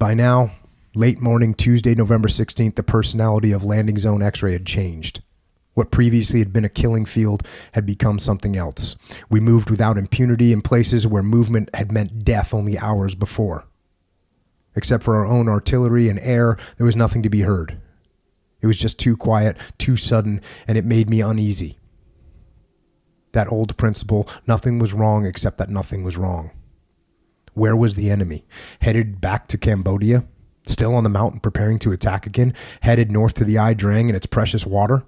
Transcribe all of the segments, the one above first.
By now, late morning Tuesday, November 16th, the personality of Landing Zone X-Ray had changed. What previously had been a killing field had become something else. We moved without impunity in places where movement had meant death only hours before. Except for our own artillery and air, there was nothing to be heard. It was just too quiet, too sudden, and it made me uneasy. That old principle, nothing was wrong except that nothing was wrong. Where was the enemy? Headed back to Cambodia? Still on the mountain preparing to attack again? Headed north to the Ai Drang and its precious water?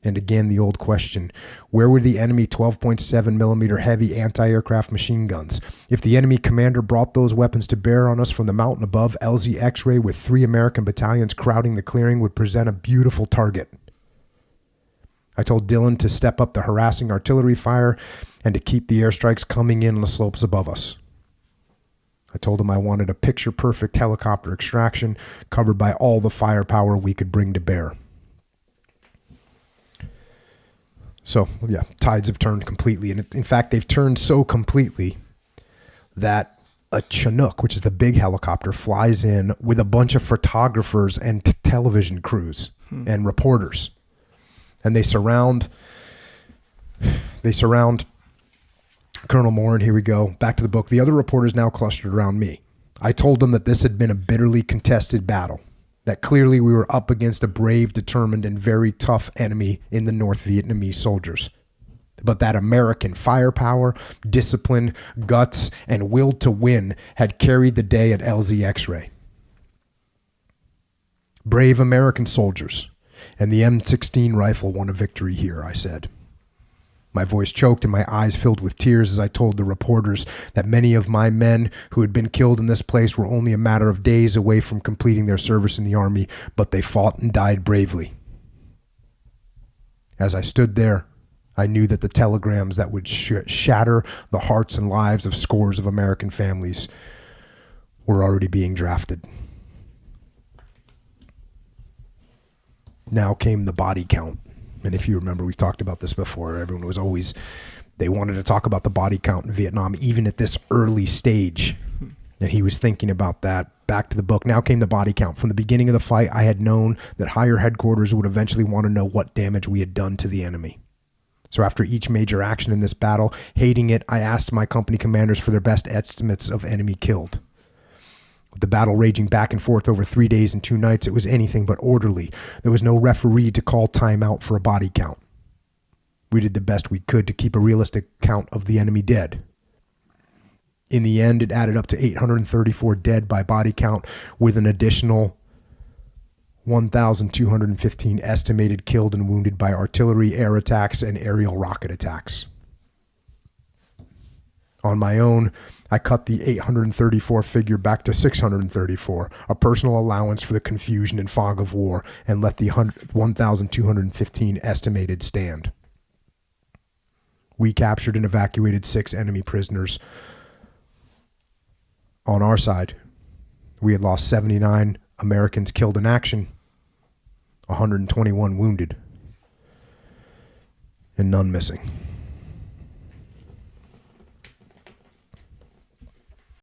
And again the old question, where were the enemy 12.7 millimeter heavy anti-aircraft machine guns? If the enemy commander brought those weapons to bear on us from the mountain above, LZ X-Ray with 3 American battalions crowding the clearing would present a beautiful target. I told Dylan to step up the harassing artillery fire and to keep the airstrikes coming in on the slopes above us. I told him I wanted a picture-perfect helicopter extraction covered by all the firepower we could bring to bear. So, yeah, tides have turned completely. And in fact, they've turned so completely that a Chinook, which is the big helicopter, flies in with a bunch of photographers and television crews and reporters. And they surround Colonel Moore, and here we go. Back to the book. The other reporters now clustered around me. I told them that this had been a bitterly contested battle, that clearly we were up against a brave, determined, and very tough enemy in the North Vietnamese soldiers. But that American firepower, discipline, guts, and will to win had carried the day at LZ X-Ray. Brave American soldiers. And the M16 rifle won a victory here, I said. My voice choked and my eyes filled with tears as I told the reporters that many of my men who had been killed in this place were only a matter of days away from completing their service in the Army, but they fought and died bravely. As I stood there, I knew that the telegrams that would shatter the hearts and lives of scores of American families were already being drafted. Now came the body count. And if you remember, we've talked about this before. Everyone was always, they wanted to talk about the body count in Vietnam, even at this early stage. And he was thinking about that. Back to the book. Now came the body count. From the beginning of the fight, I had known that higher headquarters would eventually want to know what damage we had done to the enemy. So after each major action in this battle, hating it, I asked my company commanders for their best estimates of enemy killed. With the battle raging back and forth over 3 days and 2 nights, it was anything but orderly. There was no referee to call timeout for a body count. We did the best we could to keep a realistic count of the enemy dead. In the end, it added up to 834 dead by body count, with an additional 1,215 estimated killed and wounded by artillery, air attacks, and aerial rocket attacks. On my own, I cut the 834 figure back to 634, a personal allowance for the confusion and fog of war, and let the 1,215 estimated stand. We captured and evacuated 6 enemy prisoners. On our side, we had lost 79 Americans killed in action, 121 wounded, and none missing.